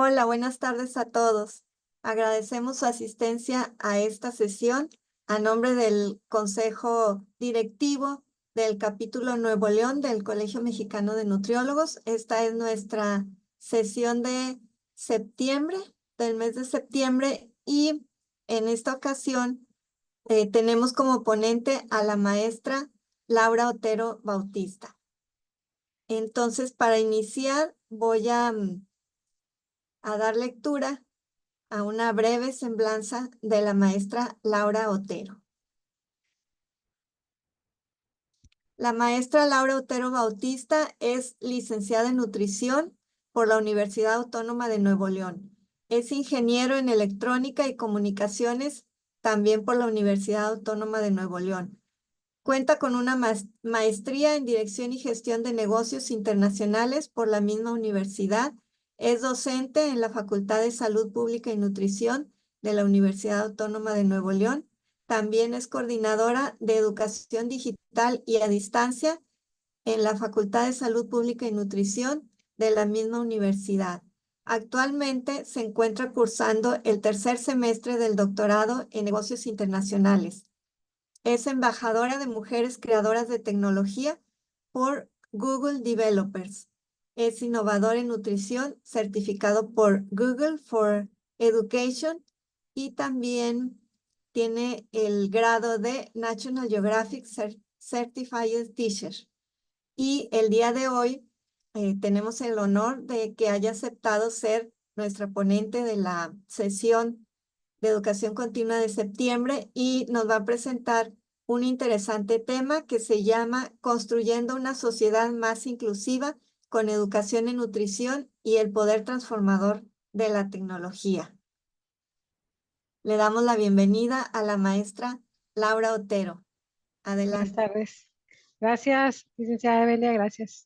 Hola, buenas tardes a todos. Agradecemos su asistencia a esta sesión a nombre del Consejo Directivo del Capítulo Nuevo León del Colegio Mexicano de Nutriólogos. Esta es nuestra sesión de septiembre, del mes de septiembre, y en esta ocasión tenemos como ponente a la maestra Laura Otero Bautista. Entonces, para iniciar, voy a dar lectura a una breve semblanza de la maestra Laura Otero. La maestra Laura Otero Bautista es licenciada en nutrición por la Universidad Autónoma de Nuevo León. Es ingeniero en electrónica y comunicaciones también por la Universidad Autónoma de Nuevo León. Cuenta con una maestría en dirección y gestión de negocios internacionales por la misma universidad. Es docente en la Facultad de Salud Pública y Nutrición de la Universidad Autónoma de Nuevo León. También es coordinadora de educación digital y a distancia en la Facultad de Salud Pública y Nutrición de la misma universidad. Actualmente se encuentra cursando el tercer semestre del doctorado en negocios internacionales. Es embajadora de mujeres creadoras de tecnología por Google Developers. Es innovador en nutrición, certificado por Google for Education, y también tiene el grado de National Geographic Certified Teacher. Y el día de hoy tenemos el honor de que haya aceptado ser nuestra ponente de la sesión de Educación Continua de septiembre, y nos va a presentar un interesante tema que se llama Construyendo una sociedad más inclusiva con educación en nutrición y el poder transformador de la tecnología. Le damos la bienvenida a la maestra Laura Otero. Buenas Adelante. tardes. Gracias, licenciada Evelia, gracias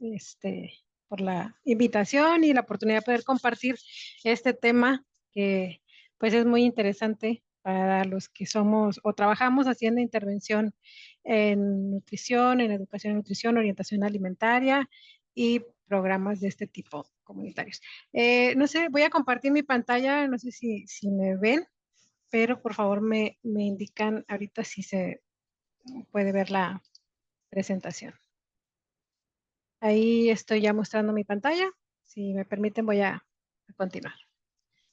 por la invitación y la oportunidad de poder compartir este tema que pues es muy interesante para los que somos o trabajamos haciendo intervención en nutrición, en educación en nutrición, orientación alimentaria y programas de este tipo comunitarios. No sé, voy a compartir mi pantalla, no sé si me ven, pero por favor me indican ahorita si se puede ver la presentación. Ahí estoy ya mostrando mi pantalla. Si me permiten, voy a continuar.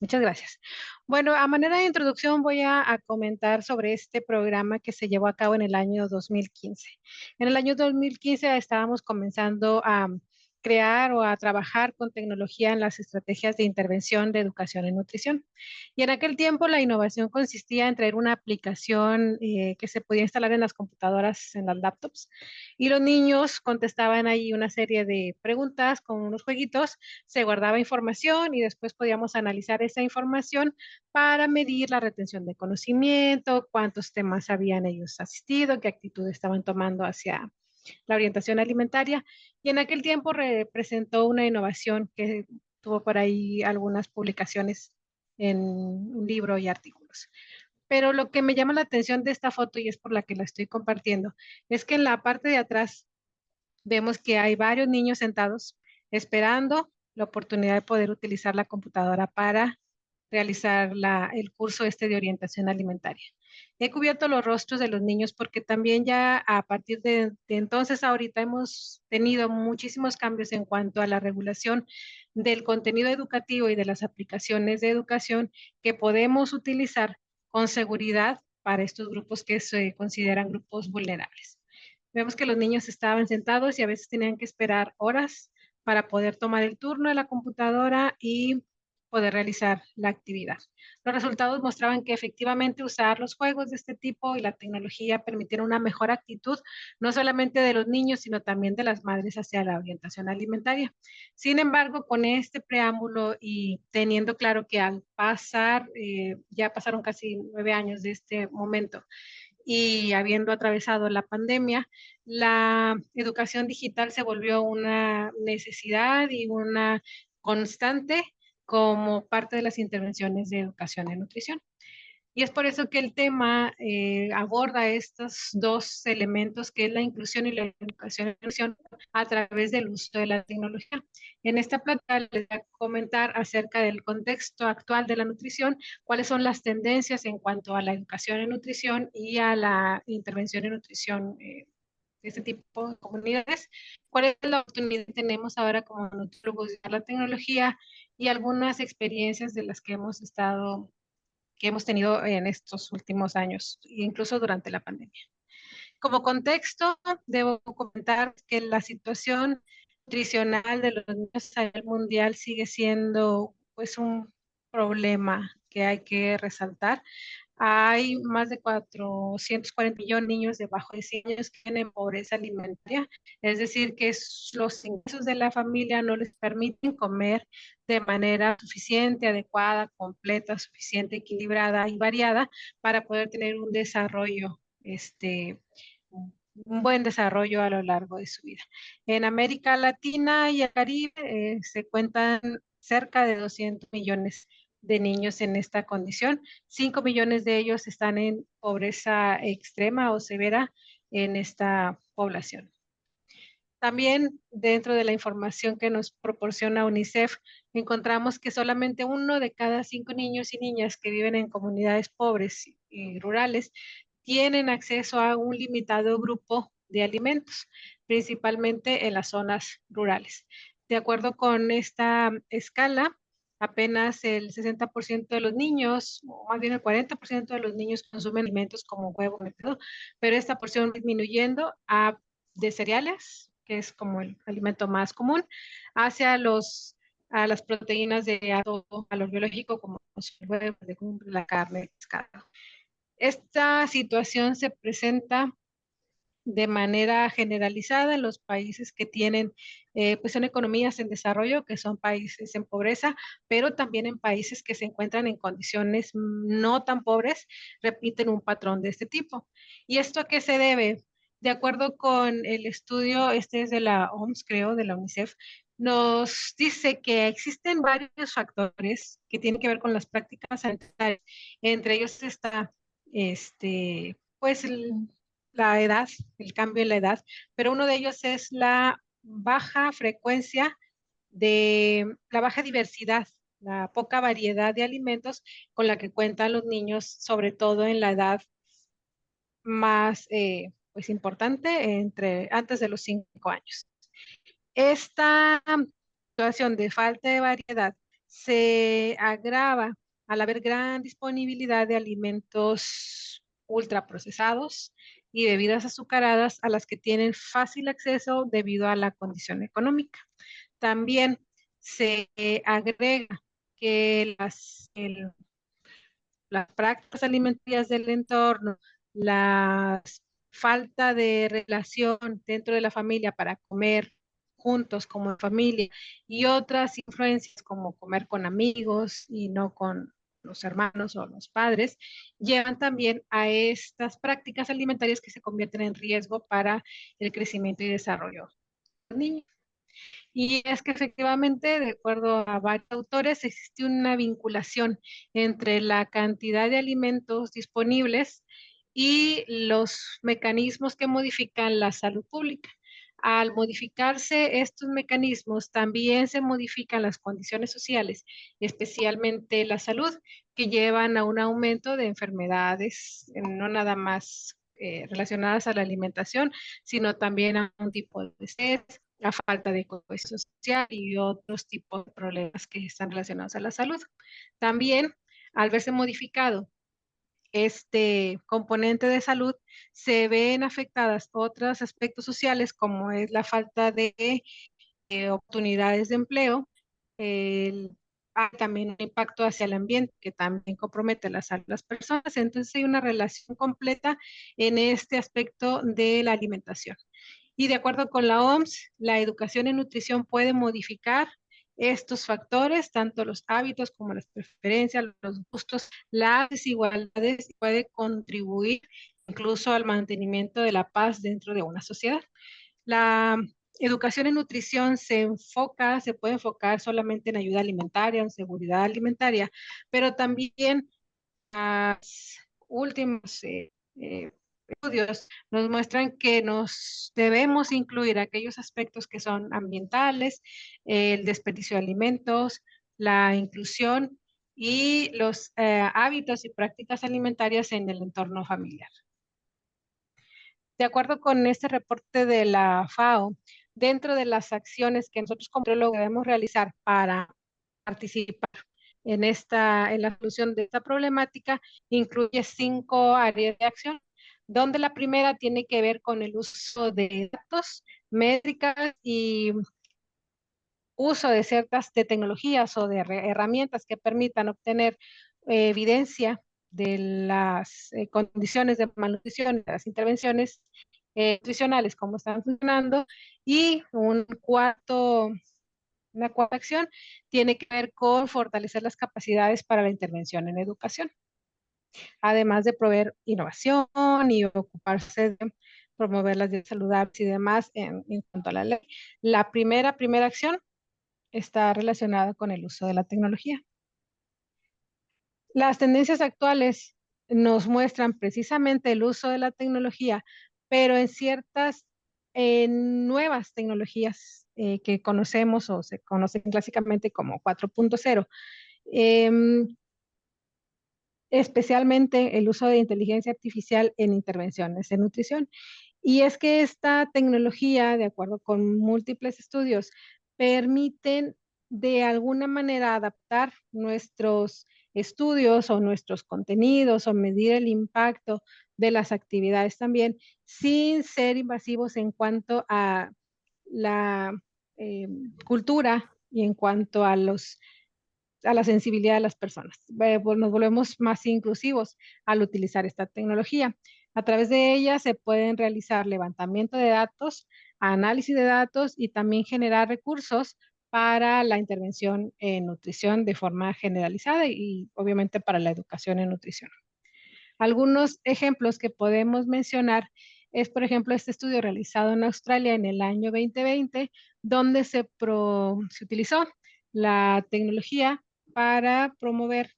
Muchas gracias. Bueno, a manera de introducción voy a comentar sobre este programa que se llevó a cabo en el año 2015. En el año 2015 estábamos comenzando a crear o a trabajar con tecnología en las estrategias de intervención de educación en nutrición. Y en aquel tiempo la innovación consistía en traer una aplicación que se podía instalar en las computadoras, en las laptops, y los niños contestaban ahí una serie de preguntas con unos jueguitos, se guardaba información y después podíamos analizar esa información para medir la retención de conocimiento, cuántos temas habían ellos asistido, qué actitud estaban tomando hacia la orientación alimentaria. Y en aquel tiempo representó una innovación que tuvo por ahí algunas publicaciones en un libro y artículos. Pero lo que me llama la atención de esta foto, y es por la que la estoy compartiendo, es que en la parte de atrás vemos que hay varios niños sentados esperando la oportunidad de poder utilizar la computadora para realizar el curso de orientación alimentaria. He cubierto los rostros de los niños porque también ya a partir de entonces ahorita hemos tenido muchísimos cambios en cuanto a la regulación del contenido educativo y de las aplicaciones de educación que podemos utilizar con seguridad para estos grupos que se consideran grupos vulnerables. Vemos que los niños estaban sentados y a veces tenían que esperar horas para poder tomar el turno de la computadora y poder realizar la actividad. Los resultados mostraban que efectivamente usar los juegos de este tipo y la tecnología permitieron una mejor actitud, no solamente de los niños, sino también de las madres hacia la orientación alimentaria. Sin embargo, con este preámbulo y teniendo claro que al pasar, ya pasaron casi 9 años de este momento, y habiendo atravesado la pandemia, la educación digital se volvió una necesidad y una constante como parte de las intervenciones de educación en nutrición. Y es por eso que el tema aborda estos dos elementos, que es la inclusión y la educación y inclusión a través del uso de la tecnología. En esta plática les voy a comentar acerca del contexto actual de la nutrición, cuáles son las tendencias en cuanto a la educación en nutrición y a la intervención en nutrición de este tipo de comunidades, cuál es la oportunidad que tenemos ahora como nutrólogos de la tecnología y algunas experiencias de las que hemos tenido en estos últimos años, incluso durante la pandemia. Como contexto, debo comentar que la situación nutricional de los niños a nivel mundial sigue siendo pues un problema que hay que resaltar. Hay más de 440 millones de niños debajo de 100 años que tienen pobreza alimentaria, es decir, que los ingresos de la familia no les permiten comer de manera suficiente, adecuada, completa, suficiente, equilibrada y variada para poder tener un desarrollo, un buen desarrollo a lo largo de su vida. En América Latina y el Caribe se cuentan cerca de 200 millones de niños en esta condición. 5 millones de ellos están en pobreza extrema o severa en esta población. También dentro de la información que nos proporciona UNICEF, encontramos que solamente 1 de cada 5 niños y niñas que viven en comunidades pobres y rurales tienen acceso a un limitado grupo de alimentos, principalmente en las zonas rurales. De acuerdo con esta escala, apenas el 60% de los niños, o más bien el 40% de los niños consumen alimentos como huevo, pero esta porción va disminuyendo de cereales, que es como el alimento más común, hacia a las proteínas de valor biológico como los huevos, legumbres, la carne, el pescado. Esta situación se presenta de manera generalizada en los países que tienen, pues son economías en desarrollo, que son países en pobreza, pero también en países que se encuentran en condiciones no tan pobres, repiten un patrón de este tipo. ¿Y esto a qué se debe? De acuerdo con el estudio, este es de la OMS, creo, de la UNICEF, nos dice que existen varios factores que tienen que ver con las prácticas sanitarias. Entre ellos está, pues, la edad, el cambio en la edad, pero uno de ellos es la baja frecuencia de la baja diversidad, la poca variedad de alimentos con la que cuentan los niños, sobre todo en la edad más pues importante, entre antes de los 5 años. Esta situación de falta de variedad se agrava al haber gran disponibilidad de alimentos ultraprocesados y bebidas azucaradas a las que tienen fácil acceso debido a la condición económica. También se agrega que las prácticas alimentarias del entorno, la falta de relación dentro de la familia para comer juntos como familia y otras influencias como comer con amigos y no con los hermanos o los padres, llevan también a estas prácticas alimentarias que se convierten en riesgo para el crecimiento y desarrollo de los niños. Y es que efectivamente, de acuerdo a varios autores, existe una vinculación entre la cantidad de alimentos disponibles y los mecanismos que modifican la salud pública. Al modificarse estos mecanismos, también se modifican las condiciones sociales, especialmente la salud, que llevan a un aumento de enfermedades, no nada más relacionadas a la alimentación, sino también a un tipo de estrés, la falta de cohesión social y otros tipos de problemas que están relacionados a la salud. También, al verse modificado este componente de salud, se ven afectadas otros aspectos sociales como es la falta de oportunidades de empleo, hay también un impacto hacia el ambiente que también compromete la salud de las personas. Entonces hay una relación completa en este aspecto de la alimentación. Y de acuerdo con la OMS, la educación en nutrición puede modificar estos factores, tanto los hábitos como las preferencias, los gustos, las desigualdades, y puede contribuir incluso al mantenimiento de la paz dentro de una sociedad. La educación en nutrición se puede enfocar solamente en ayuda alimentaria, en seguridad alimentaria, pero también Los últimos estudios nos muestran que nos debemos incluir aquellos aspectos que son ambientales, el desperdicio de alimentos, la inclusión y los hábitos y prácticas alimentarias en el entorno familiar. De acuerdo con este reporte de la FAO, dentro de las acciones que nosotros como nutriólogos debemos realizar para participar en la solución de esta problemática, incluye 5 áreas de acción, donde la primera tiene que ver con el uso de datos, métricas y uso de ciertas de tecnologías o de herramientas que permitan obtener evidencia de las condiciones de malnutrición, de las intervenciones nutricionales, cómo están funcionando, y una cuarta acción tiene que ver con fortalecer las capacidades para la intervención en educación, además de proveer innovación y ocuparse de promover las dietas saludables y demás en cuanto a la ley. La primera acción está relacionada con el uso de la tecnología. Las tendencias actuales nos muestran precisamente el uso de la tecnología, pero en ciertas nuevas tecnologías que conocemos o se conocen clásicamente como 4.0, especialmente el uso de inteligencia artificial en intervenciones en nutrición. Y es que esta tecnología, de acuerdo con múltiples estudios, permiten de alguna manera adaptar nuestros estudios o nuestros contenidos o medir el impacto de las actividades también, sin ser invasivos en cuanto a la cultura y en cuanto a la sensibilidad de las personas. Pues nos volvemos más inclusivos al utilizar esta tecnología. A través de ella se pueden realizar levantamiento de datos, análisis de datos y también generar recursos para la intervención en nutrición de forma generalizada y obviamente para la educación en nutrición. Algunos ejemplos que podemos mencionar es, por ejemplo, este estudio realizado en Australia en el año 2020, donde se utilizó la tecnología para promover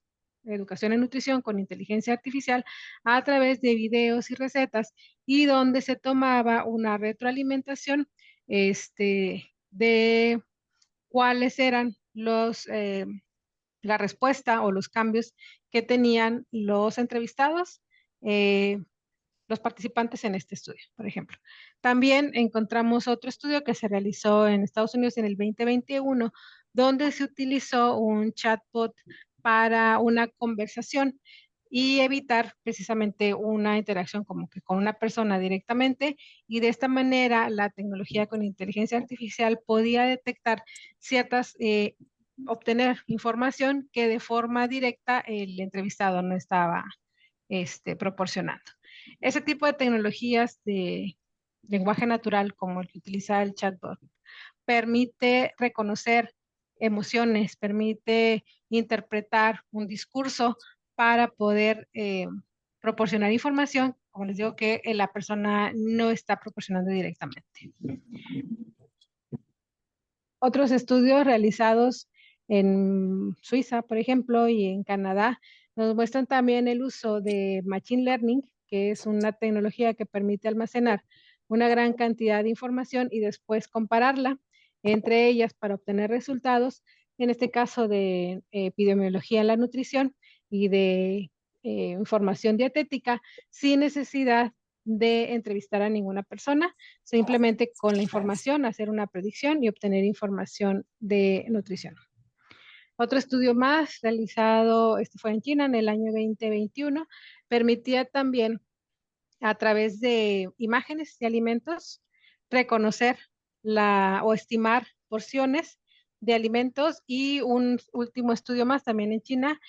educación en nutrición con inteligencia artificial a través de videos y recetas y donde se tomaba una retroalimentación de cuáles eran la respuesta o los cambios que tenían los entrevistados, eh, los participantes en este estudio, por ejemplo. También encontramos otro estudio que se realizó en Estados Unidos en el 2021, donde se utilizó un chatbot para una conversación y evitar precisamente una interacción como que con una persona directamente, y de esta manera la tecnología con inteligencia artificial podía detectar ciertas obtener información que de forma directa el entrevistado no estaba proporcionando. Ese tipo de tecnologías de lenguaje natural, como el que utiliza el chatbot, permite reconocer emociones, permite interpretar un discurso para poder proporcionar información, como les digo, que la persona no está proporcionando directamente. Otros estudios realizados en Suiza, por ejemplo, y en Canadá, nos muestran también el uso de Machine Learning, que es una tecnología que permite almacenar una gran cantidad de información y después compararla entre ellas para obtener resultados, en este caso de epidemiología en la nutrición y de información dietética, sin necesidad de entrevistar a ninguna persona, simplemente con la información hacer una predicción y obtener información de nutrición. Otro estudio más realizado, este fue en China en el año 2021, permitía también a través de imágenes de alimentos reconocer o estimar porciones de alimentos, y un último estudio más también en China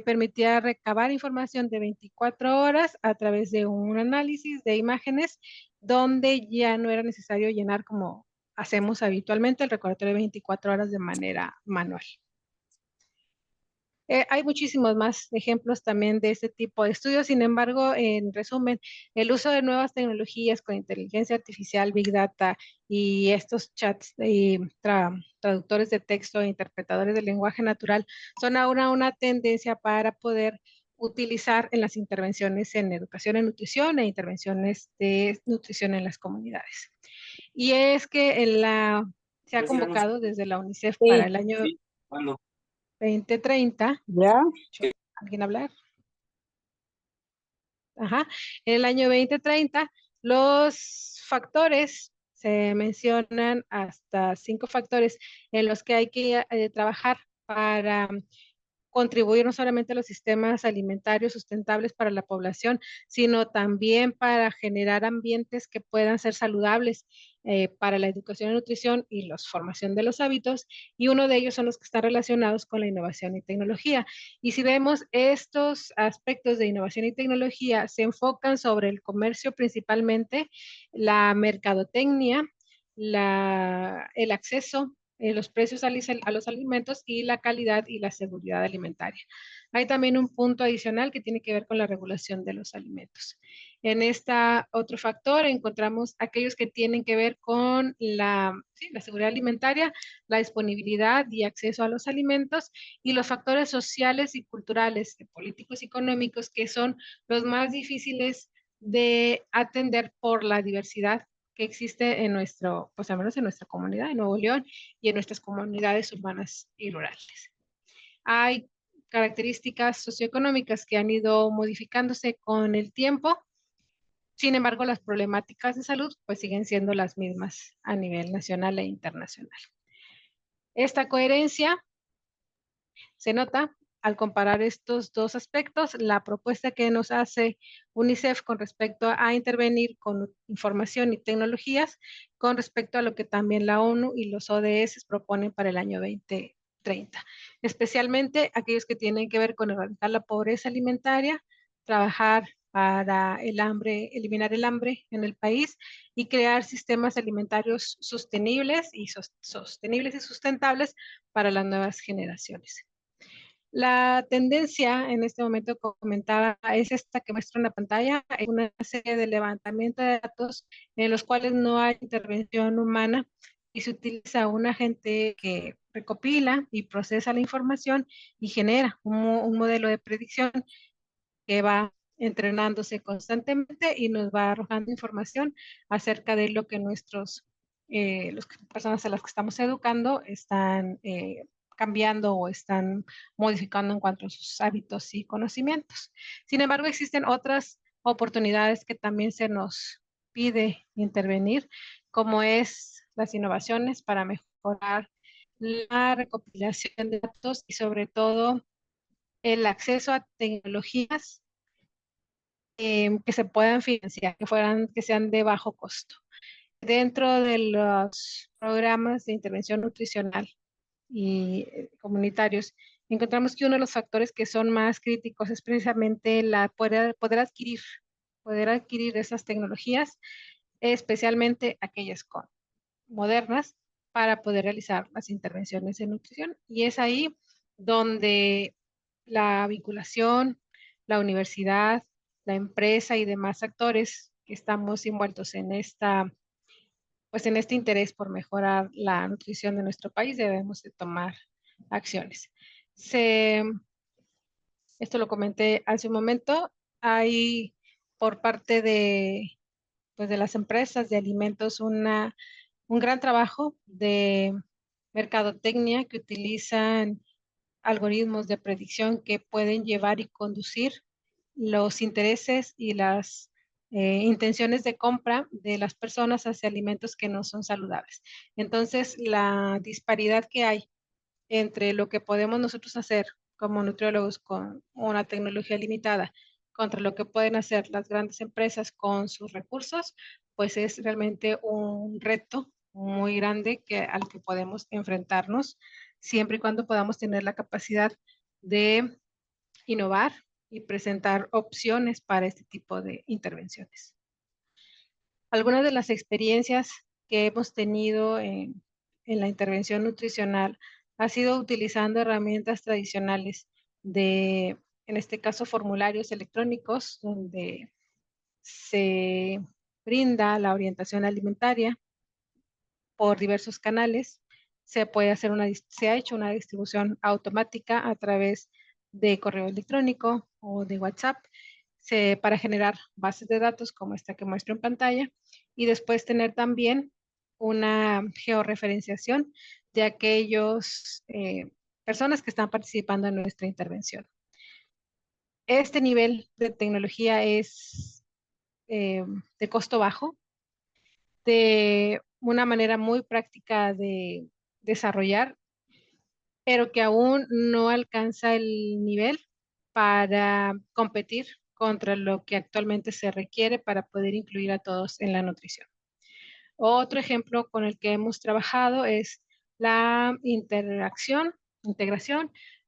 permitía recabar información de 24 horas a través de un análisis de imágenes donde ya no era necesario llenar como hacemos habitualmente el recordatorio de 24 horas de manera manual. Hay muchísimos más ejemplos también de este tipo de estudios. Sin embargo, en resumen, el uso de nuevas tecnologías con inteligencia artificial, Big Data y estos chats y traductores de texto e interpretadores del lenguaje natural son ahora una tendencia para poder utilizar en las intervenciones en educación en nutrición e intervenciones de nutrición en las comunidades. Y es que se ha convocado desde la UNICEF para el año 2030. ¿Ya? ¿Alguien hablar? Ajá. En el año 2030, los factores, se mencionan hasta 5 factores en los que hay que trabajar para contribuir no solamente a los sistemas alimentarios sustentables para la población, sino también para generar ambientes que puedan ser saludables para la educación y nutrición y la formación de los hábitos, y uno de ellos son los que están relacionados con la innovación y tecnología. Y si vemos estos aspectos de innovación y tecnología, se enfocan sobre el comercio principalmente, la mercadotecnia, el acceso, los precios a los alimentos y la calidad y la seguridad alimentaria. Hay también un punto adicional que tiene que ver con la regulación de los alimentos. En este otro factor encontramos aquellos que tienen que ver con la seguridad alimentaria, la disponibilidad y acceso a los alimentos, y los factores sociales y culturales, políticos y económicos, que son los más difíciles de atender por la diversidad que existe en pues al menos en nuestra comunidad, en Nuevo León, y en nuestras comunidades urbanas y rurales. Hay características socioeconómicas que han ido modificándose con el tiempo. Sin embargo, las problemáticas de salud pues siguen siendo las mismas a nivel nacional e internacional. Esta coherencia se nota al comparar estos dos aspectos. La propuesta que nos hace UNICEF con respecto a intervenir con información y tecnologías, con respecto a lo que también la ONU y los ODS proponen para el año 2030, especialmente aquellos que tienen que ver con erradicar la pobreza alimentaria, trabajar para eliminar el hambre en el país y crear sistemas alimentarios sostenibles y sustentables para las nuevas generaciones. La tendencia en este momento, comentaba, es esta que muestra en la pantalla, es una serie de levantamiento de datos en los cuales no hay intervención humana y se utiliza un agente que recopila y procesa la información y genera un modelo de predicción que va entrenándose constantemente y nos va arrojando información acerca de lo que las personas a las que estamos educando están cambiando o están modificando en cuanto a sus hábitos y conocimientos. Sin embargo, existen otras oportunidades que también se nos pide intervenir, como es las innovaciones para mejorar la recopilación de datos y sobre todo el acceso a tecnologías que se puedan financiar, que sean de bajo costo. Dentro de los programas de intervención nutricional y comunitarios, encontramos que uno de los factores que son más críticos es precisamente poder adquirir esas tecnologías, especialmente aquellas modernas, para poder realizar las intervenciones de nutrición. Y es ahí donde la vinculación, la universidad, la empresa y demás actores que estamos envueltos en en este interés por mejorar la nutrición de nuestro país, debemos de tomar acciones. Esto lo comenté hace un momento, hay por parte de las empresas de alimentos un gran trabajo de mercadotecnia que utilizan algoritmos de predicción que pueden llevar y conducir los intereses y las intenciones de compra de las personas hacia alimentos que no son saludables. Entonces, la disparidad que hay entre lo que podemos nosotros hacer como nutriólogos con una tecnología limitada contra lo que pueden hacer las grandes empresas con sus recursos, pues es realmente un reto muy grande al que podemos enfrentarnos siempre y cuando podamos tener la capacidad de innovar y presentar opciones para este tipo de intervenciones. Algunas de las experiencias que hemos tenido en la intervención nutricional ha sido utilizando herramientas tradicionales en este caso, formularios electrónicos, donde se brinda la orientación alimentaria por diversos canales. Se ha hecho una distribución automática a través de correo electrónico o de WhatsApp para generar bases de datos como esta que muestro en pantalla y después tener también una georreferenciación de aquellos personas que están participando en nuestra intervención. Este nivel de tecnología es de costo bajo, de una manera muy práctica de desarrollar, pero que aún no alcanza el nivel para competir contra lo que actualmente se requiere para poder incluir a todos en la nutrición. Otro ejemplo con el que hemos trabajado es la integración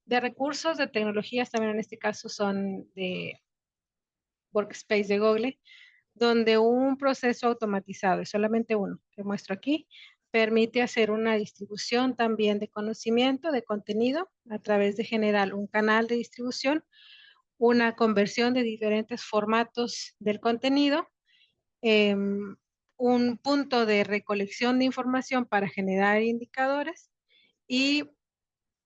de recursos de tecnologías, también en este caso son de Workspace de Google, donde un proceso automatizado, y solamente uno que muestro aquí, permite hacer una distribución también de conocimiento, de contenido, a través de generar un canal de distribución, una conversión de diferentes formatos del contenido, eh, un punto de recolección de información para generar indicadores y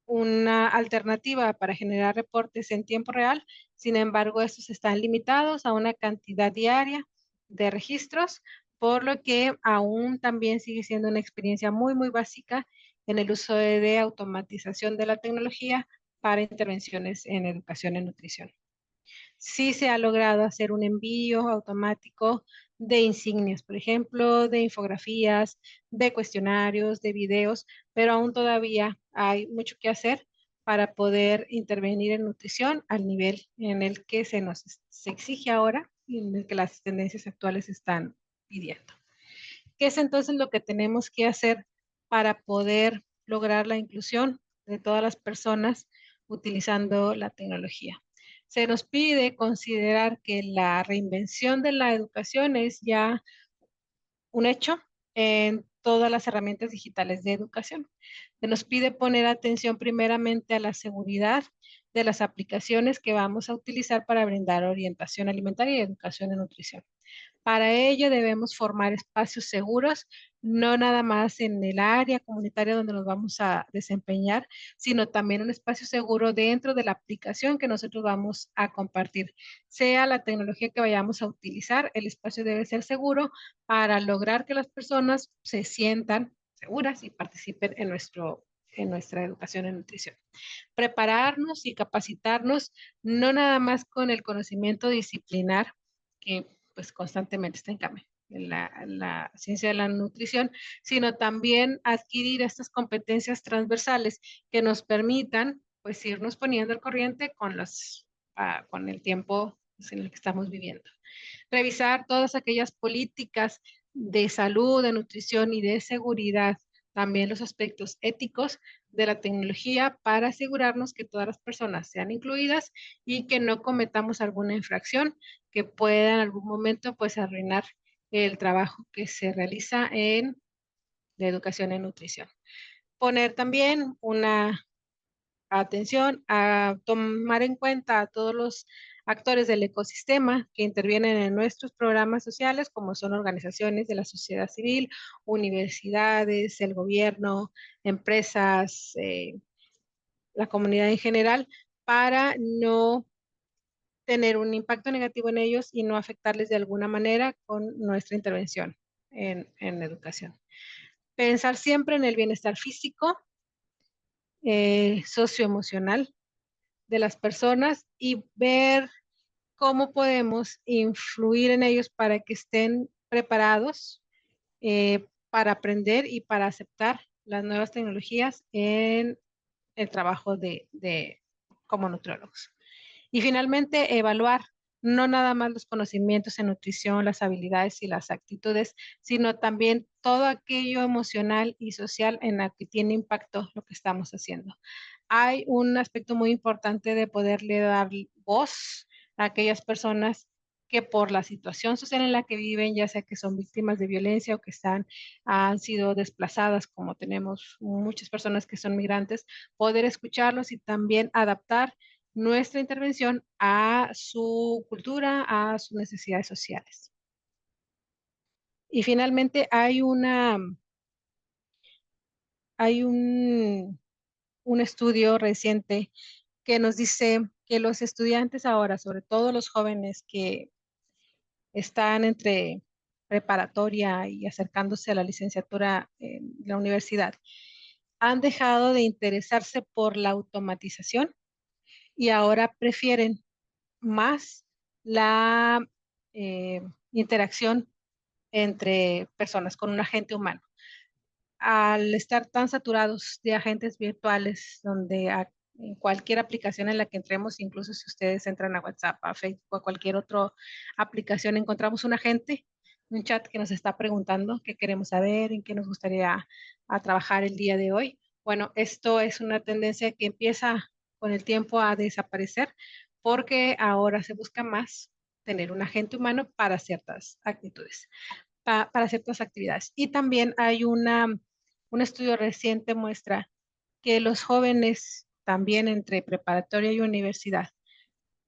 una alternativa para generar reportes en tiempo real. Sin embargo, estos están limitados a una cantidad diaria de registros, por lo que aún también sigue siendo una experiencia muy, muy básica en el uso de automatización de la tecnología para intervenciones en educación y nutrición. Sí se ha logrado hacer un envío automático de insignias, por ejemplo, de infografías, de cuestionarios, de videos, pero aún todavía hay mucho que hacer para poder intervenir en nutrición al nivel en el que se exige ahora y en el que las tendencias actuales están pidiendo. ¿Qué es entonces lo que tenemos que hacer para poder lograr la inclusión de todas las personas utilizando la tecnología? Se nos pide considerar que la reinvención de la educación es ya un hecho en todas las herramientas digitales de educación. Se nos pide poner atención primeramente a la seguridad de las aplicaciones que vamos a utilizar para brindar orientación alimentaria y educación en nutrición. Para ello debemos formar espacios seguros, no nada más en el área comunitaria donde nos vamos a desempeñar, sino también un espacio seguro dentro de la aplicación que nosotros vamos a compartir. Sea la tecnología que vayamos a utilizar, el espacio debe ser seguro para lograr que las personas se sientan seguras y participen en nuestra educación en nutrición. Prepararnos y capacitarnos, no nada más con el conocimiento disciplinar, que pues constantemente está en cambio en la ciencia de la nutrición, sino también adquirir estas competencias transversales que nos permitan pues irnos poniendo al corriente con el tiempo pues, en el que estamos viviendo. Revisar todas aquellas políticas de salud, de nutrición y de seguridad, también los aspectos éticos de la tecnología para asegurarnos que todas las personas sean incluidas y que no cometamos alguna infracción que pueda en algún momento pues arruinar el trabajo que se realiza en la educación en nutrición. Poner también una atención a tomar en cuenta a todos los actores del ecosistema que intervienen en nuestros programas sociales, como son organizaciones de la sociedad civil, universidades, el gobierno, empresas, la comunidad en general, para no tener un impacto negativo en ellos y no afectarles de alguna manera con nuestra intervención en educación. Pensar siempre en el bienestar físico, socioemocional de las personas y ver cómo podemos influir en ellos para que estén preparados para aprender y para aceptar las nuevas tecnologías en el trabajo como nutriólogos. Y finalmente, evaluar no nada más los conocimientos en nutrición, las habilidades y las actitudes, sino también todo aquello emocional y social en la que tiene impacto lo que estamos haciendo. Hay un aspecto muy importante de poderle dar voz a aquellas personas que por la situación social en la que viven, ya sea que son víctimas de violencia o que han sido desplazadas, como tenemos muchas personas que son migrantes, poder escucharlos y también adaptar nuestra intervención a su cultura, a sus necesidades sociales. Y finalmente hay un estudio reciente que nos dice que los estudiantes ahora, sobre todo los jóvenes que están entre preparatoria y acercándose a la licenciatura en la universidad, han dejado de interesarse por la automatización y ahora prefieren más la interacción entre personas con un agente humano. Al estar tan saturados de agentes virtuales, donde en cualquier aplicación en la que entremos, incluso si ustedes entran a WhatsApp, a Facebook o a cualquier otra aplicación, encontramos un agente, un chat que nos está preguntando qué queremos saber, en qué nos gustaría trabajar el día de hoy. Bueno, esto es una tendencia que empieza con el tiempo a desaparecer porque ahora se busca más tener un agente humano para ciertas actitudes, para ciertas actividades. Y también hay un estudio reciente muestra que los jóvenes, también entre preparatoria y universidad,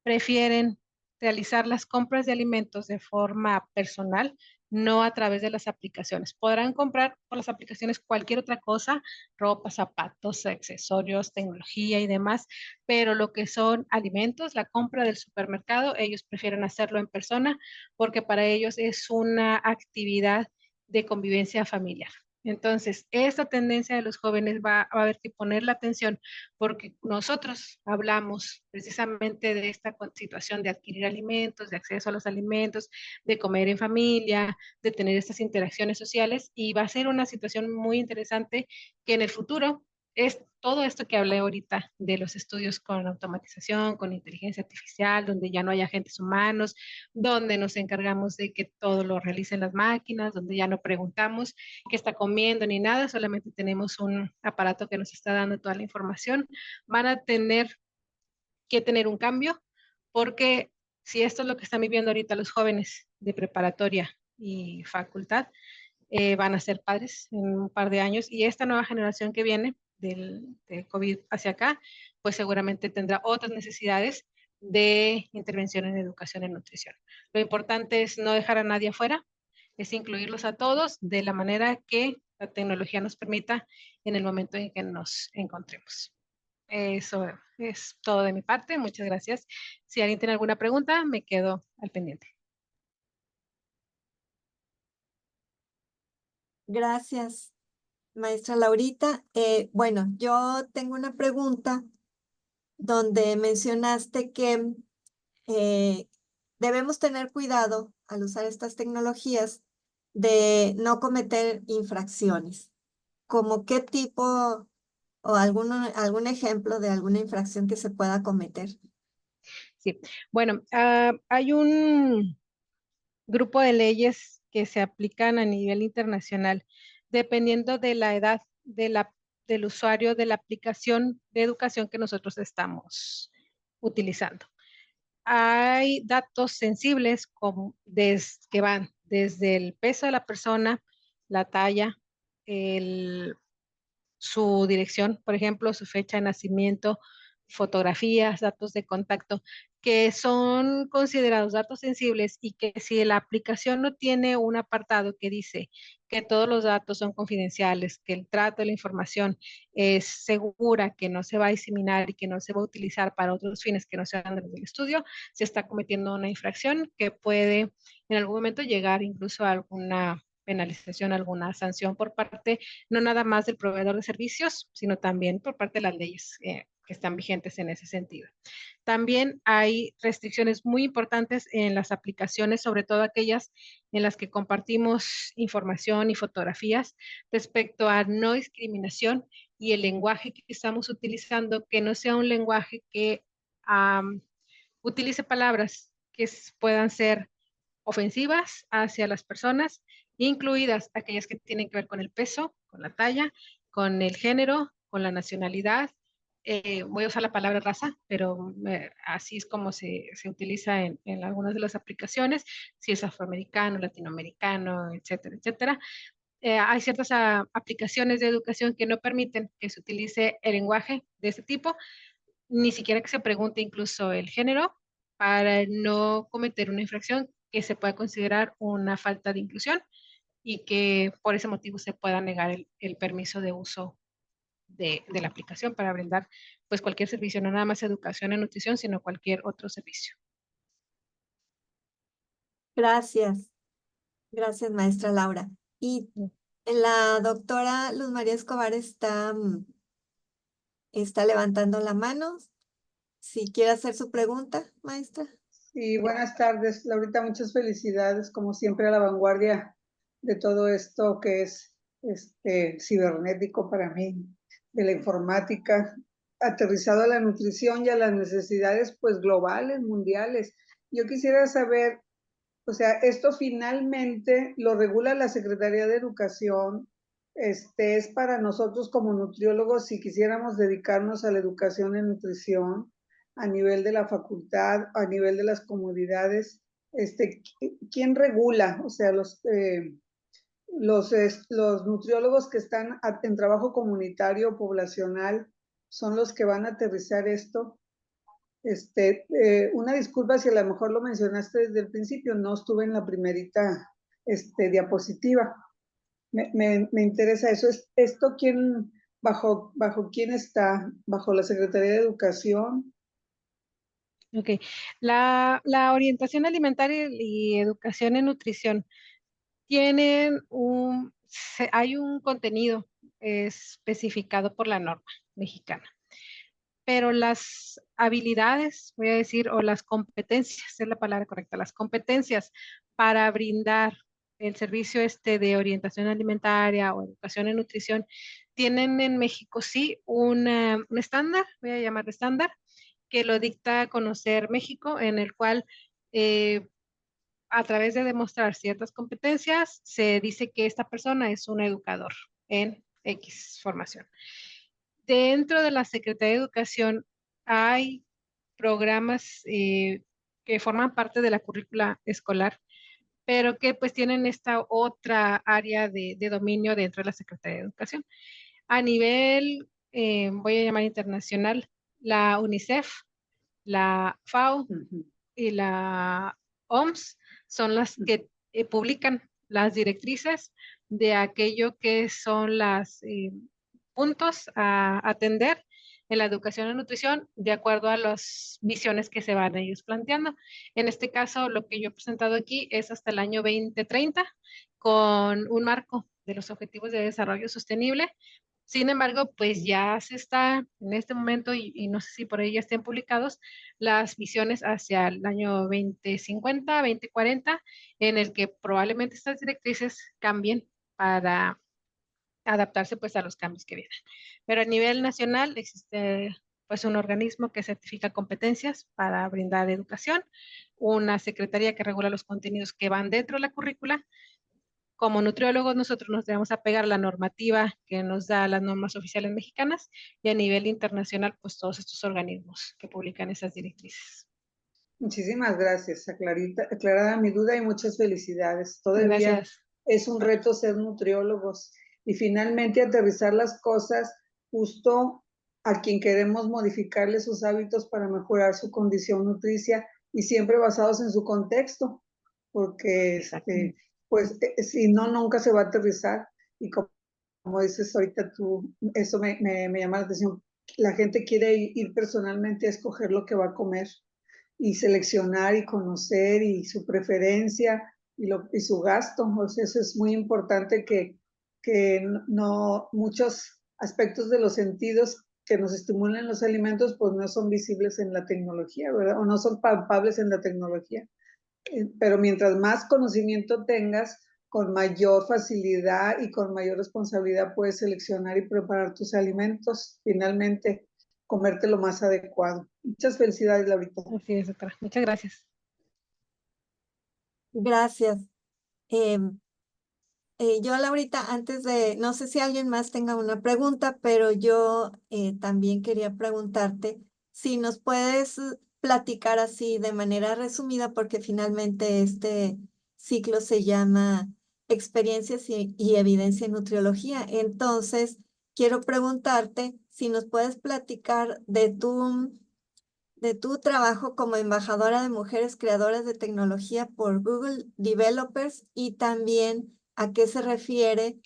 prefieren realizar las compras de alimentos de forma personal, no a través de las aplicaciones. Podrán comprar por las aplicaciones cualquier otra cosa, ropa, zapatos, accesorios, tecnología y demás, pero lo que son alimentos, la compra del supermercado, ellos prefieren hacerlo en persona porque para ellos es una actividad de convivencia familiar. Entonces, esta tendencia de los jóvenes va a haber que poner la atención porque nosotros hablamos precisamente de esta situación de adquirir alimentos, de acceso a los alimentos, de comer en familia, de tener estas interacciones sociales y va a ser una situación muy interesante que en el futuro es todo esto que hablé ahorita de los estudios con automatización, con inteligencia artificial, donde ya no hay agentes humanos, donde nos encargamos de que todo lo realicen las máquinas, donde ya no preguntamos qué está comiendo ni nada, solamente tenemos un aparato que nos está dando toda la información, van a tener que tener un cambio, porque si esto es lo que están viviendo ahorita los jóvenes de preparatoria y facultad, van a ser padres en un par de años y esta nueva generación que viene del COVID hacia acá, pues seguramente tendrá otras necesidades de intervención en educación y nutrición. Lo importante es no dejar a nadie afuera, es incluirlos a todos de la manera que la tecnología nos permita en el momento en que nos encontremos. Eso es todo de mi parte. Muchas gracias. Si alguien tiene alguna pregunta, me quedo al pendiente. Gracias, maestra Laurita. Bueno, yo tengo una pregunta donde mencionaste que eh, debemos tener cuidado al usar estas tecnologías de no cometer infracciones. ¿Como qué tipo o algún ejemplo de alguna infracción que se pueda cometer? Sí, bueno, hay un grupo de leyes que se aplican a nivel internacional dependiendo de la edad del usuario de la aplicación de educación que nosotros estamos utilizando. Hay datos sensibles que van desde el peso de la persona, la talla, el su dirección, por ejemplo, su fecha de nacimiento, fotografías, datos de contacto, que son considerados datos sensibles y que si la aplicación no tiene un apartado que dice que todos los datos son confidenciales, que el trato de la información es segura, que no se va a diseminar y que no se va a utilizar para otros fines que no sean los del estudio, se está cometiendo una infracción que puede en algún momento llegar incluso a alguna penalización, alguna sanción por parte no nada más del proveedor de servicios, sino también por parte de las leyes que están vigentes en ese sentido. También hay restricciones muy importantes en las aplicaciones, sobre todo aquellas en las que compartimos información y fotografías respecto a no discriminación y el lenguaje que estamos utilizando, que no sea un lenguaje que utilice palabras que puedan ser ofensivas hacia las personas, incluidas aquellas que tienen que ver con el peso, con la talla, con el género, con la nacionalidad. Voy a usar la palabra raza, pero así es como se utiliza en algunas de las aplicaciones, si es afroamericano, latinoamericano, etcétera, etcétera. Hay ciertas aplicaciones de educación que no permiten que se utilice el lenguaje de ese tipo, ni siquiera que se pregunte incluso el género para no cometer una infracción que se pueda considerar una falta de inclusión y que por ese motivo se pueda negar el permiso de uso de la aplicación para brindar pues cualquier servicio, no nada más educación en nutrición, sino cualquier otro servicio. Gracias. Gracias, maestra Laura. Y la doctora Luz María Escobar está levantando la mano. Si quiere hacer su pregunta, maestra. Sí, buenas tardes, Laurita, muchas felicidades, como siempre a la vanguardia de todo esto que es cibernético para mí, de la informática, aterrizado a la nutrición y a las necesidades pues globales, mundiales. Yo quisiera saber, o sea, esto finalmente lo regula la Secretaría de Educación, es para nosotros como nutriólogos si quisiéramos dedicarnos a la educación en nutrición a nivel de la facultad, a nivel de las comunidades, ¿quién regula? O sea, los nutriólogos que están en trabajo comunitario, poblacional, son los que van a aterrizar esto. Una disculpa si a lo mejor lo mencionaste desde el principio, no estuve en la primerita diapositiva. Me interesa eso. ¿Esto bajo quién está? ¿Bajo la Secretaría de Educación? Ok, la orientación alimentaria y educación en nutrición hay un contenido especificado por la norma mexicana, pero las habilidades, voy a decir, o las competencias, es la palabra correcta, las competencias para brindar el servicio de orientación alimentaria o educación en nutrición, tienen en México sí un estándar, voy a llamarlo estándar, que lo dicta a conocer México, en el cual a través de demostrar ciertas competencias, se dice que esta persona es un educador en X formación. Dentro de la Secretaría de Educación hay programas que forman parte de la currícula escolar, pero que pues tienen esta otra área de dominio dentro de la Secretaría de Educación. A nivel, voy a llamar internacional, la UNICEF, la FAO y la OMS son las que publican las directrices de aquello que son los puntos a atender en la educación y nutrición de acuerdo a las visiones que se van ellos planteando. En este caso, lo que yo he presentado aquí es hasta el año 2030 con un marco de los Objetivos de Desarrollo Sostenible. Sin embargo, pues ya se está en este momento, y no sé si por ahí ya estén publicados, las visiones hacia el año 2050, 2040, en el que probablemente estas directrices cambien para adaptarse pues a los cambios que vienen. Pero a nivel nacional existe pues un organismo que certifica competencias para brindar educación, una secretaría que regula los contenidos que van dentro de la currícula. Como nutriólogos nosotros nos debemos apegar a la normativa que nos da las normas oficiales mexicanas y a nivel internacional pues todos estos organismos que publican esas directrices. Muchísimas gracias, aclarada mi duda y muchas felicidades. Todavía Gracias. es un reto ser nutriólogos y finalmente aterrizar las cosas justo a quien queremos modificarle sus hábitos para mejorar su condición nutricia y siempre basados en su contexto, porque pues si no, nunca se va a aterrizar. Y como dices ahorita tú, eso me llama la atención. La gente quiere ir personalmente a escoger lo que va a comer y seleccionar y conocer y su preferencia y su gasto. O sea, eso es muy importante que no muchos aspectos de los sentidos que nos estimulan los alimentos pues no son visibles en la tecnología, ¿verdad? O no son palpables en la tecnología. Pero mientras más conocimiento tengas, con mayor facilidad y con mayor responsabilidad puedes seleccionar y preparar tus alimentos, finalmente comerte lo más adecuado. Muchas felicidades, Laurita. Así es, doctora. Muchas gracias. Gracias. Yo, Laurita, no sé si alguien más tenga una pregunta, pero yo también quería preguntarte si nos puedes platicar así de manera resumida, porque finalmente este ciclo se llama Experiencias y Evidencia en Nutriología. Entonces, quiero preguntarte si nos puedes platicar de tu trabajo como embajadora de mujeres creadoras de tecnología por Google Developers y también a qué se refiere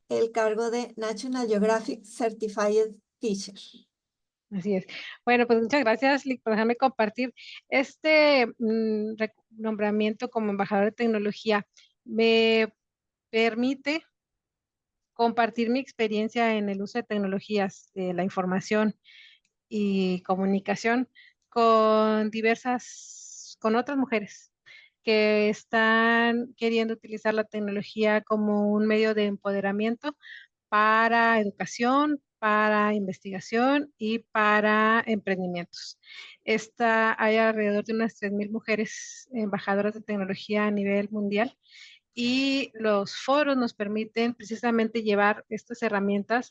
el cargo de National Geographic Certified Teacher. Así es. Bueno, pues muchas gracias, Lick, por dejarme compartir este nombramiento como embajador de tecnología. Me permite compartir mi experiencia en el uso de tecnologías, de la información y comunicación con otras mujeres que están queriendo utilizar la tecnología como un medio de empoderamiento para educación, para investigación y para emprendimientos. Hay alrededor de unas 3,000 mujeres embajadoras de tecnología a nivel mundial y los foros nos permiten precisamente llevar estas herramientas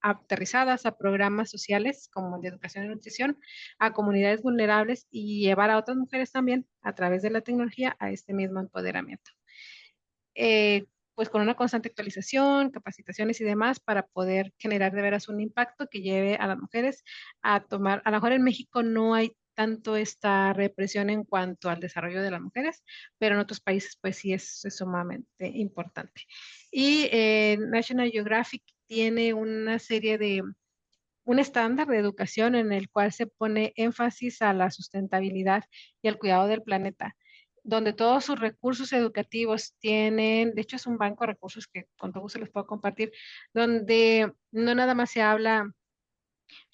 aterrizadas a programas sociales como el de educación y nutrición, a comunidades vulnerables y llevar a otras mujeres también a través de la tecnología a este mismo empoderamiento. Pues con una constante actualización, capacitaciones y demás para poder generar de veras un impacto que lleve a las mujeres a tomar, a lo mejor en México no hay tanto esta represión en cuanto al desarrollo de las mujeres, pero en otros países pues sí es sumamente importante. Y National Geographic tiene una serie de, un estándar de educación en el cual se pone énfasis a la sustentabilidad y al cuidado del planeta, donde todos sus recursos educativos tienen, de hecho es un banco de recursos que con todo gusto les puedo compartir, donde no nada más se habla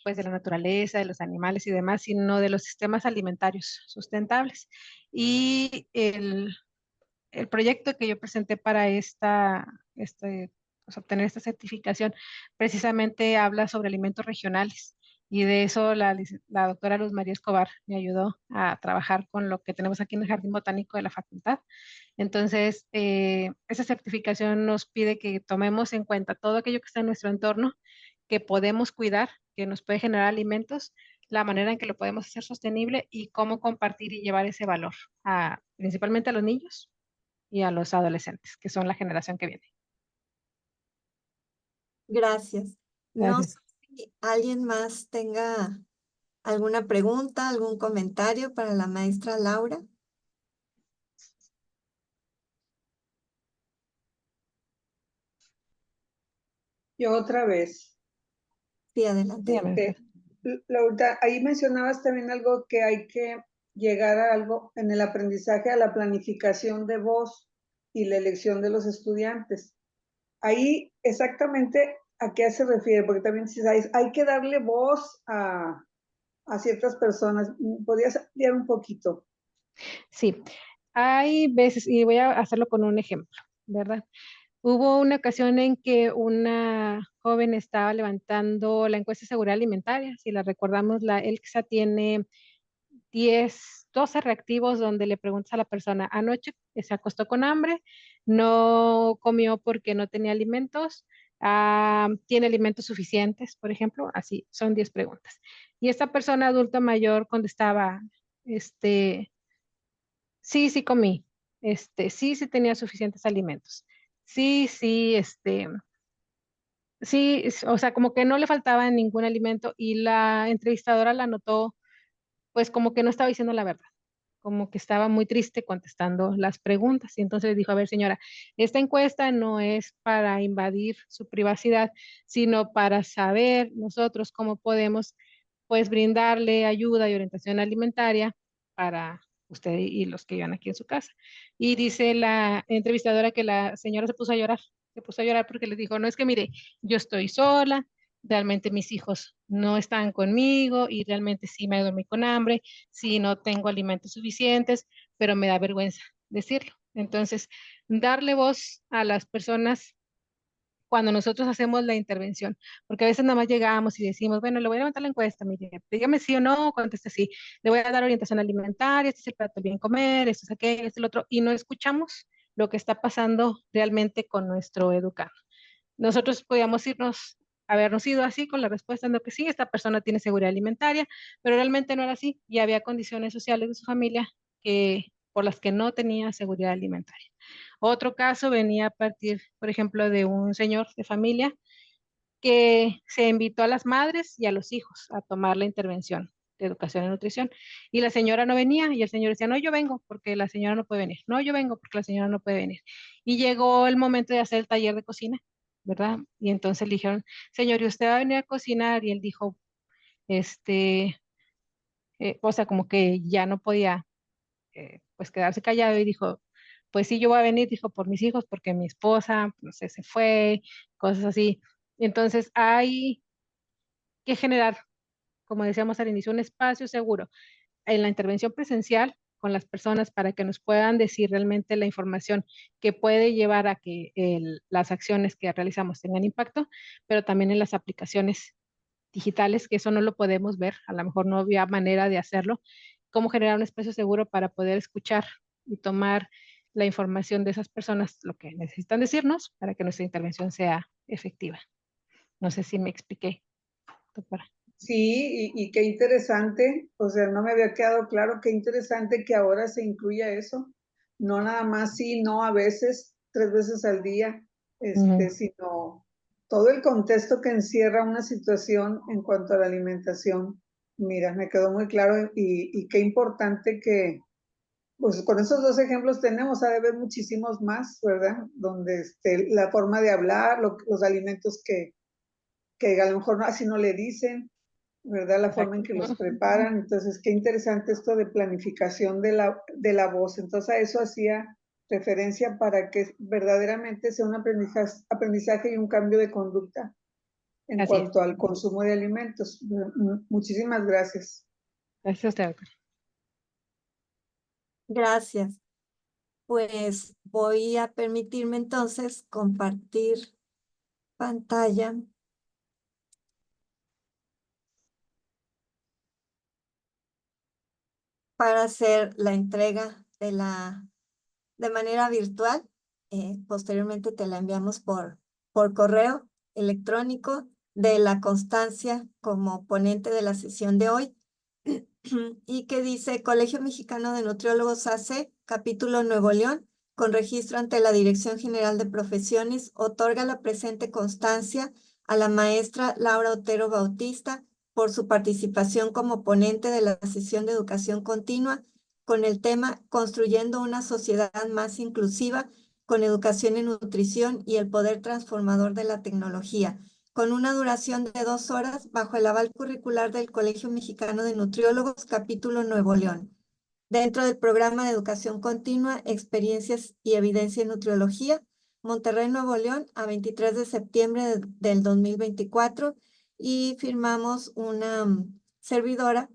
pues de la naturaleza, de los animales y demás, sino de los sistemas alimentarios sustentables. Y el proyecto que yo presenté para pues, obtener esta certificación precisamente habla sobre alimentos regionales. Y de eso la doctora Luz María Escobar me ayudó a trabajar con lo que tenemos aquí en el Jardín Botánico de la facultad. Entonces, esa certificación nos pide que tomemos en cuenta todo aquello que está en nuestro entorno, que podemos cuidar, que nos puede generar alimentos, la manera en que lo podemos hacer sostenible y cómo compartir y llevar ese valor principalmente a los niños y a los adolescentes, que son la generación que viene. Gracias. No sé Gracias. si alguien más tenga alguna pregunta, algún comentario para la maestra Laura. Yo otra vez. Sí, adelante. Dígame. Laura, ahí mencionabas también algo que hay que llegar a algo en el aprendizaje, a la planificación de voz y la elección de los estudiantes. Ahí exactamente a qué se refiere, porque también si hay que darle voz a ciertas personas. ¿Podrías ampliar un poquito? Sí, hay veces, y voy a hacerlo con un ejemplo, ¿verdad? Hubo una ocasión en que una joven estaba levantando la encuesta de seguridad alimentaria. Si la recordamos, la ELCSA tiene 12 reactivos donde le preguntas a la persona, anoche se acostó con hambre, no comió porque no tenía alimentos, tiene alimentos suficientes, por ejemplo, así, son 10 preguntas. Y esta persona adulta mayor contestaba, sí, sí comí, sí, sí tenía suficientes alimentos, sí, sí, sí, o sea, como que no le faltaba ningún alimento y la entrevistadora la notó, pues como que no estaba diciendo la verdad, como que estaba muy triste contestando las preguntas. Y entonces dijo, a ver, señora, esta encuesta no es para invadir su privacidad, sino para saber nosotros cómo podemos, pues, brindarle ayuda y orientación alimentaria para usted y los que vivan aquí en su casa. Y dice la entrevistadora que la señora se puso a llorar porque le dijo, no es que mire, yo estoy sola, realmente mis hijos no están conmigo y realmente sí me dormí con hambre, sí no tengo alimentos suficientes, pero me da vergüenza decirlo. Entonces, darle voz a las personas cuando nosotros hacemos la intervención, porque a veces nada más llegamos y decimos, bueno, le voy a levantar la encuesta, mire, dígame sí o no, conteste sí, le voy a dar orientación alimentaria, este es el plato del bien comer, esto es aquello, esto es el otro, y no escuchamos lo que está pasando realmente con nuestro educando. Nosotros podíamos habernos ido así con la respuesta de que sí, esta persona tiene seguridad alimentaria, pero realmente no era así y había condiciones sociales de su familia por las que no tenía seguridad alimentaria. Otro caso venía a partir, por ejemplo, de un señor de familia que se invitó a las madres y a los hijos a tomar la intervención de educación y nutrición. Y la señora no venía y el señor decía, no, yo vengo porque la señora no puede venir. No, yo vengo porque la señora no puede venir. Y llegó el momento de hacer el taller de cocina ¿verdad? Y entonces le dijeron, señor, ¿y usted va a venir a cocinar? Y él dijo, o sea, como que ya no podía pues quedarse callado y dijo, pues sí, yo voy a venir, dijo, por mis hijos, porque mi esposa, no sé, se fue, cosas así. Entonces hay que generar, como decíamos al inicio, un espacio seguro en la intervención presencial con las personas para que nos puedan decir realmente la información que puede llevar a que las acciones que realizamos tengan impacto, pero también en las aplicaciones digitales, que eso no lo podemos ver, a lo mejor no había manera de hacerlo, cómo generar un espacio seguro para poder escuchar y tomar la información de esas personas, lo que necesitan decirnos para que nuestra intervención sea efectiva. No sé si me expliqué, doctora. Sí, y qué interesante, o sea, no me había quedado claro, qué interesante que ahora se incluya eso, no nada más sí, no a veces, 3 veces al día, sino todo el contexto que encierra una situación en cuanto a la alimentación. Mira, me quedó muy claro y qué importante que, pues con esos 2 ejemplos tenemos, ha de haber muchísimos más, ¿verdad? Donde la forma de hablar, los alimentos que a lo mejor así no le dicen, ¿verdad? La forma en que los preparan. Entonces, qué interesante esto de planificación de la voz. Entonces, a eso hacía referencia para que verdaderamente sea un aprendizaje y un cambio de conducta en Así es. cuanto al consumo de alimentos. Muchísimas gracias. Gracias a usted, doctora. Gracias. Pues voy a permitirme entonces compartir pantalla para hacer la entrega de manera virtual. Posteriormente te la enviamos por correo electrónico de la constancia como ponente de la sesión de hoy y que dice Colegio Mexicano de Nutriólogos AC, capítulo Nuevo León, con registro ante la Dirección General de Profesiones, otorga la presente constancia a la maestra Laura Otero Bautista por su participación como ponente de la sesión de educación continua con el tema Construyendo una sociedad más inclusiva con educación en nutrición y el poder transformador de la tecnología, con una duración de 2 horas bajo el aval curricular del Colegio Mexicano de Nutriólogos, capítulo Nuevo León. Dentro del programa de educación continua, experiencias y evidencia en nutriología, Monterrey, Nuevo León, a 23 de septiembre del 2024, y firmamos una servidora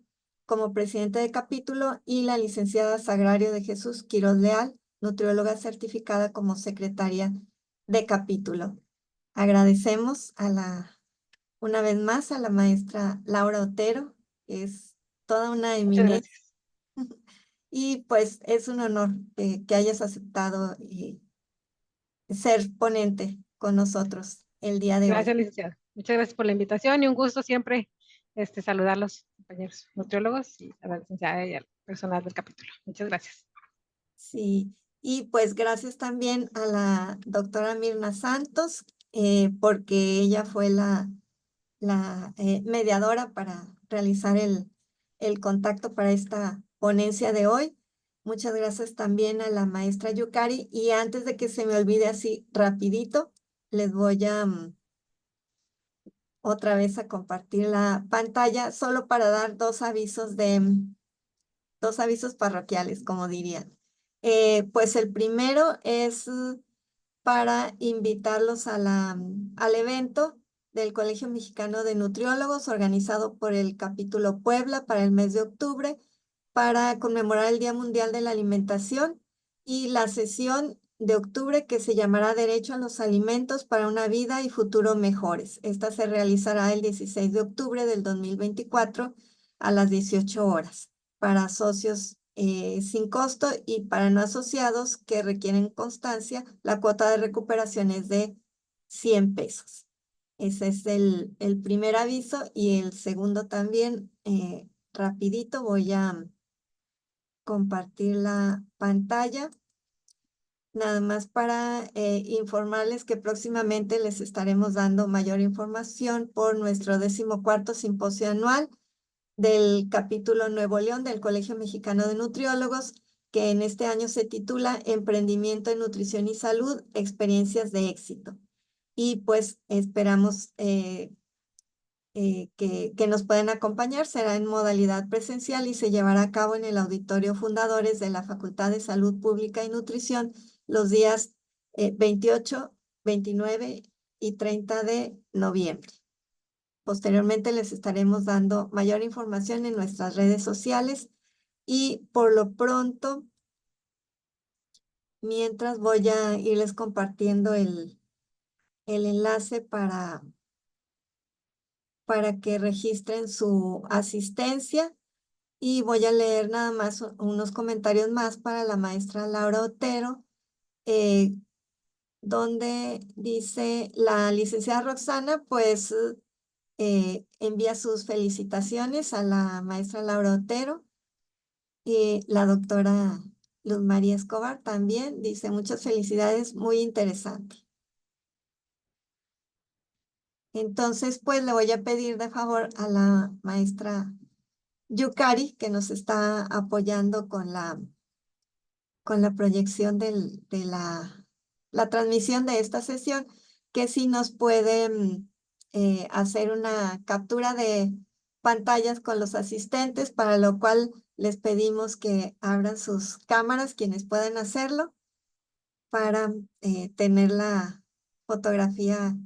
como presidenta de capítulo y la licenciada Sagrario de Jesús Quiroz Leal, nutrióloga certificada como secretaria de capítulo. Agradecemos una vez más a la maestra Laura Otero, que es toda una Muchas eminencia. gracias. Y pues es un honor que hayas aceptado ser ponente con nosotros el día de hoy. Gracias, licenciada. Muchas gracias por la invitación y un gusto siempre saludar a los compañeros nutriólogos y a la licenciada y al personal del capítulo. Muchas gracias. Sí, y pues gracias también a la doctora Mirna Santos, porque ella fue la mediadora para realizar el contacto para esta ponencia de hoy. Muchas gracias también a la maestra Yukari. Y antes de que se me olvide así rapidito, les voy a otra vez a compartir la pantalla solo para dar 2 avisos parroquiales, como dirían. Pues el primero es para invitarlos al evento del Colegio Mexicano de Nutriólogos organizado por el capítulo Puebla para el mes de octubre para conmemorar el Día Mundial de la Alimentación y la sesión de octubre que se llamará Derecho a los Alimentos para una Vida y Futuro Mejores. Esta se realizará el 16 de octubre del 2024 a las 18 horas para socios sin costo y para no asociados que requieren constancia, la cuota de recuperación es de 100 pesos. Ese es el primer aviso y el segundo también, rapidito, voy a compartir la pantalla. Nada más para informarles que próximamente les estaremos dando mayor información por nuestro 14º simposio anual del capítulo Nuevo León del Colegio Mexicano de Nutriólogos, que en este año se titula Emprendimiento en Nutrición y Salud, Experiencias de Éxito. y pues esperamos que nos puedan acompañar. Será en modalidad presencial y se llevará a cabo en el Auditorio Fundadores de la Facultad de Salud Pública y Nutrición los días 28, 29 y 30 de noviembre. Posteriormente les estaremos dando mayor información en nuestras redes sociales y por lo pronto, mientras voy a irles compartiendo el enlace para que registren su asistencia y voy a leer nada más unos comentarios más para la maestra Laura Otero, donde dice la licenciada Roxana, pues envía sus felicitaciones a la maestra Laura Otero y la doctora Luz María Escobar también dice muchas felicidades, muy interesante. Entonces, pues le voy a pedir de favor a la maestra Yukari, que nos está apoyando con la proyección de la transmisión de esta sesión, que si nos pueden hacer una captura de pantallas con los asistentes, para lo cual les pedimos que abran sus cámaras, quienes pueden hacerlo, para tener la fotografía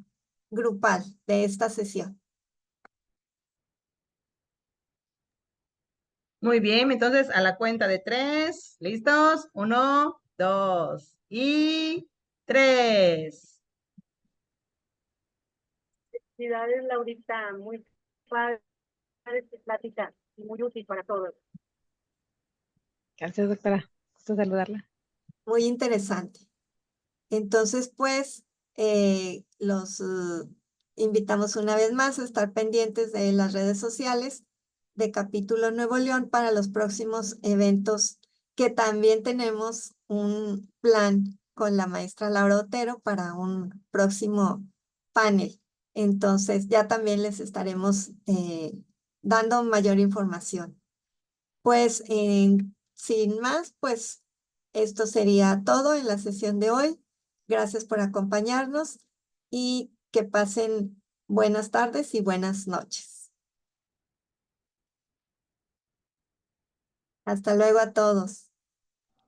grupal de esta sesión. Muy bien, entonces a la cuenta de 3, ¿listos? 1, 2 y 3. Felicidades, Laurita, muy padre esta plática y muy útil para todos. Gracias, doctora. Gusto saludarla. Muy interesante. Entonces, pues, los invitamos una vez más a estar pendientes de las redes sociales de Capítulo Nuevo León para los próximos eventos, que también tenemos un plan con la maestra Laura Otero para un próximo panel. Entonces, ya también les estaremos dando mayor información. Pues, sin más, pues, esto sería todo en la sesión de hoy. Gracias por acompañarnos y que pasen buenas tardes y buenas noches. Hasta luego a todos.